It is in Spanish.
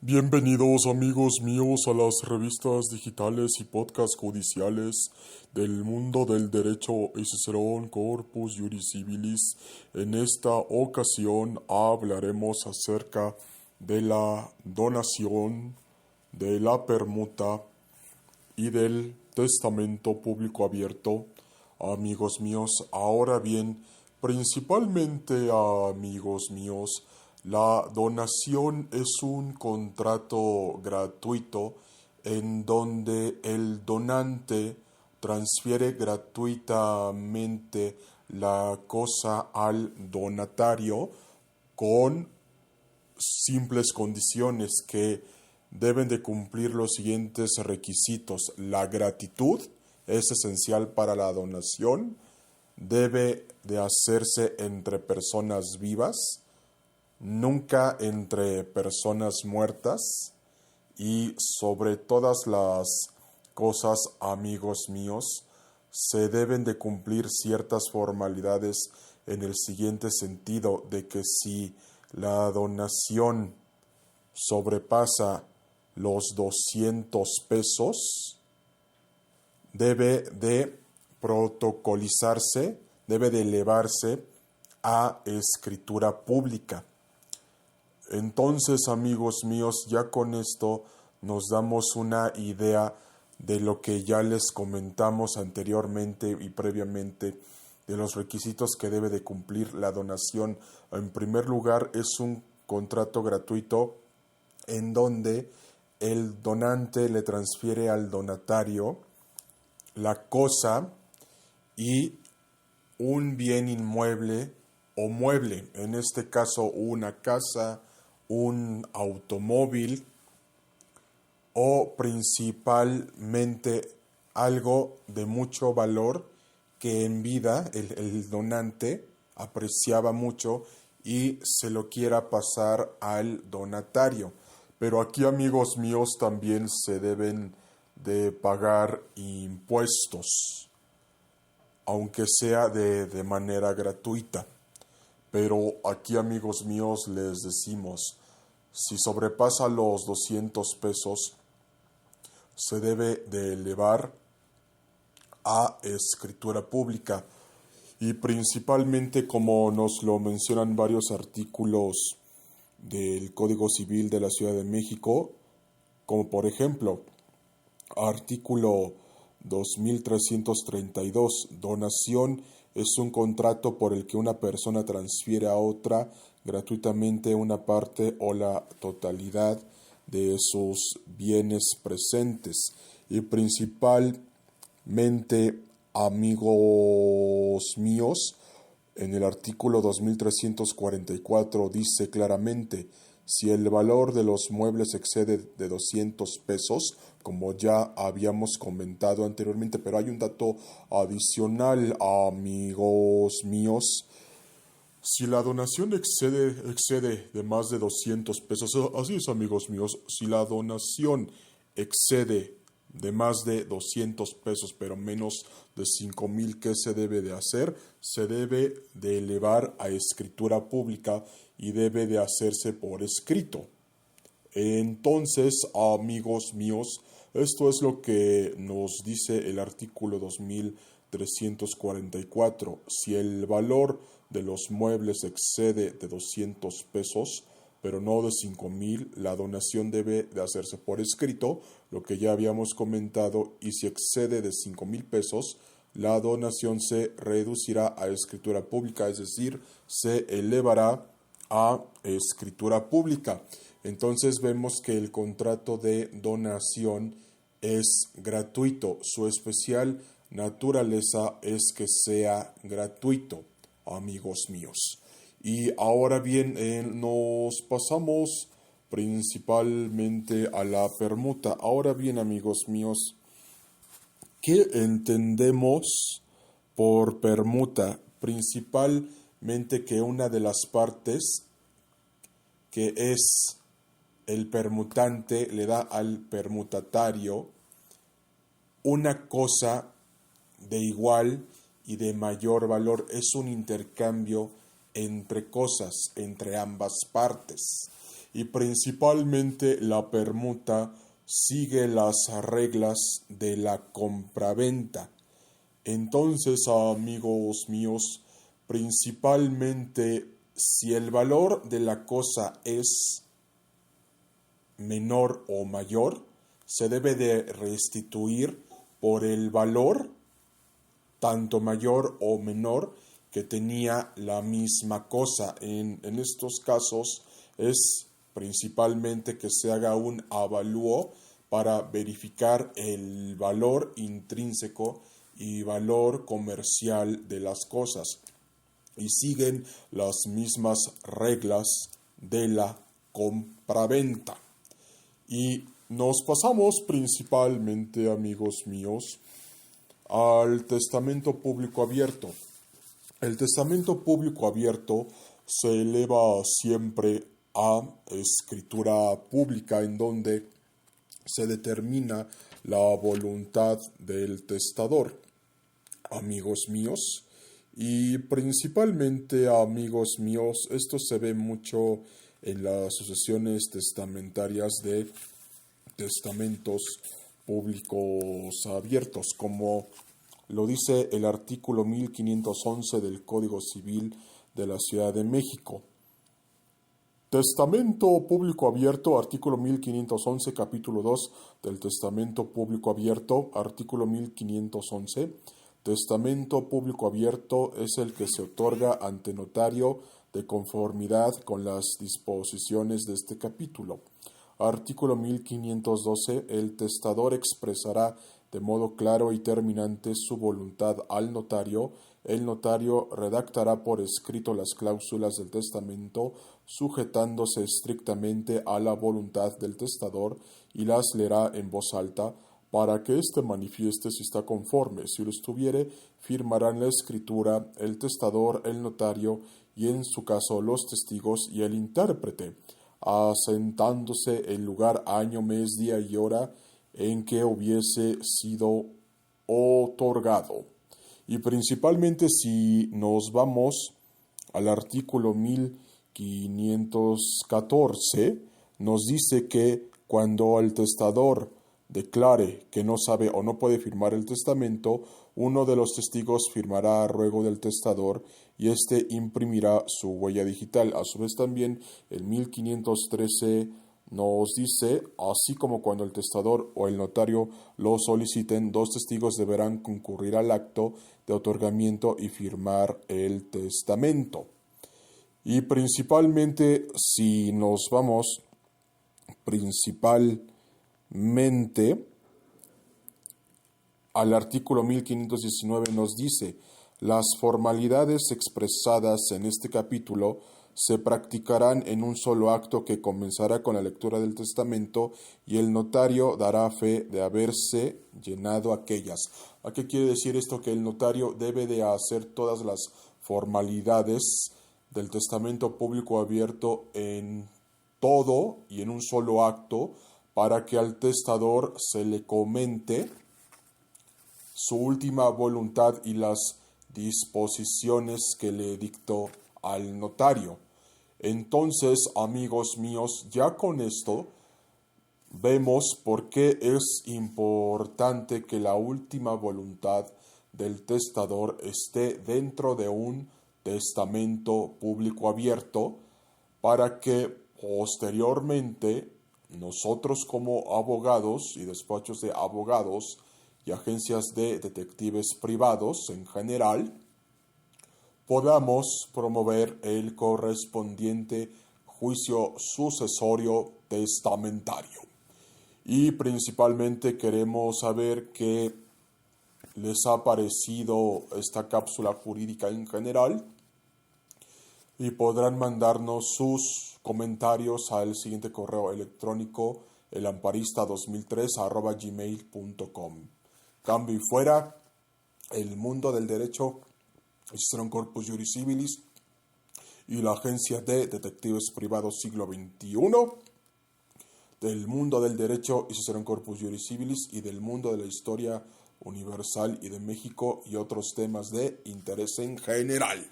Bienvenidos amigos míos a las revistas digitales y podcasts judiciales del mundo del derecho y Cicerón Corpus Juris Civilis. En esta ocasión hablaremos acerca de la donación, de la permuta y del testamento público abierto. Amigos míos, ahora bien, principalmente amigos míos, la donación es un contrato gratuito en donde el donante transfiere gratuitamente la cosa al donatario con simples condiciones que deben de cumplir los siguientes requisitos. La gratitud es esencial para la donación, debe de hacerse entre personas vivas, nunca entre personas muertas y sobre todas las cosas, amigos míos, se deben de cumplir ciertas formalidades en el siguiente sentido, de que si la donación sobrepasa los 200 pesos, debe de protocolizarse, debe de elevarse a escritura pública. Entonces, amigos míos, ya con esto nos damos una idea de lo que ya les comentamos anteriormente y previamente, de los requisitos que debe de cumplir la donación. En primer lugar, es un contrato gratuito en donde el donante le transfiere al donatario la cosa y un bien inmueble o mueble, en este caso una casa, un automóvil o principalmente algo de mucho valor que en vida el donante apreciaba mucho y se lo quiera pasar al donatario. Pero aquí, amigos míos, también se deben de pagar impuestos, aunque sea de manera gratuita. Pero aquí, amigos míos, les decimos, si sobrepasa los 200 pesos, se debe de elevar a escritura pública. Y principalmente, como nos lo mencionan varios artículos del Código Civil de la Ciudad de México, como por ejemplo, artículo 2332, donación es un contrato por el que una persona transfiere a otra gratuitamente una parte o la totalidad de sus bienes presentes. Y principalmente, amigos míos, en el artículo 2344 dice claramente: si el valor de los muebles excede de 200 pesos, como ya habíamos comentado anteriormente, pero hay un dato adicional, amigos míos. Si la donación excede de más de 200 pesos, así es, amigos míos, si la donación excede de más de 200 pesos, pero menos de 5,000, ¿qué se debe de hacer? Se debe de elevar a escritura pública y debe de hacerse por escrito. Entonces, amigos míos, esto es lo que nos dice el artículo 2344. Si el valor de los muebles excede de 200 pesos, pero no de 5,000, la donación debe de hacerse por escrito, lo que ya habíamos comentado, y si excede de 5,000 pesos, la donación se reducirá a escritura pública, es decir, se elevará a escritura pública. Entonces vemos que el contrato de donación es gratuito. Su especial naturaleza es que sea gratuito, amigos míos. Y ahora bien, nos pasamos principalmente a la permuta. Ahora bien, amigos míos, ¿qué entendemos por permuta? Principalmente que una de las partes, que es el permutante, le da al permutatario una cosa de igual y de mayor valor. Es un intercambio entre cosas, entre ambas partes. y principalmente la permuta sigue las reglas de la compraventa. Entonces, amigos míos, principalmente si el valor de la cosa es menor o mayor, se debe de restituir por el valor tanto mayor o menor que tenía la misma cosa. En estos casos es principalmente que se haga un avalúo para verificar el valor intrínseco y valor comercial de las cosas y siguen las mismas reglas de la compraventa. Y nos pasamos principalmente, amigos míos, al testamento público abierto. El testamento público abierto se eleva siempre a escritura pública en donde se determina la voluntad del testador, amigos míos. Y principalmente, amigos míos, esto se ve mucho en las sucesiones testamentarias de testamentos públicos abiertos, como lo dice el artículo 1511 del Código Civil de la Ciudad de México. Testamento público abierto, artículo 1511, capítulo 2 del Testamento público abierto, artículo 1511. Testamento público abierto es el que se otorga ante notario de conformidad con las disposiciones de este capítulo. Artículo 1512. El testador expresará de modo claro y terminante su voluntad al notario. El notario redactará por escrito las cláusulas del testamento, sujetándose estrictamente a la voluntad del testador, y las leerá en voz alta, para que éste manifieste si está conforme. Si lo estuviere, firmarán la escritura el testador, el notario, y en su caso los testigos y el intérprete, asentándose el lugar, año, mes, día y hora en que hubiese sido otorgado. Y principalmente si nos vamos al artículo 1514, nos dice que cuando el testador declare que no sabe o no puede firmar el testamento, uno de los testigos firmará a ruego del testador y éste imprimirá su huella digital. A su vez también el 1513 nos dice, así como cuando el testador o el notario lo soliciten, dos testigos deberán concurrir al acto de otorgamiento y firmar el testamento. Y principalmente, si nos vamos principalmente al artículo 1519, nos dice: las formalidades expresadas en este capítulo se practicarán en un solo acto que comenzará con la lectura del testamento y el notario dará fe de haberse llenado aquellas. ¿A qué quiere decir esto? Que el notario debe de hacer todas las formalidades del testamento público abierto en todo y en un solo acto para que al testador se le comente su última voluntad y las disposiciones que le dictó al notario. Entonces, amigos míos, ya con esto vemos por qué es importante que la última voluntad del testador esté dentro de un testamento público abierto para que posteriormente nosotros como abogados y despachos de abogados y agencias de detectives privados en general podamos promover el correspondiente juicio sucesorio testamentario. Y principalmente queremos saber qué les ha parecido esta cápsula jurídica en general y podrán mandarnos sus comentarios al siguiente correo electrónico elamparista2003@gmail.com. Cambio y fuera, el mundo del derecho, Cicerón Corpus Juris Civilis y la Agencia de Detectives Privados siglo XXI, del mundo del derecho y Cicerón Corpus Juris Civilis y del mundo de la historia universal y de México y otros temas de interés en general.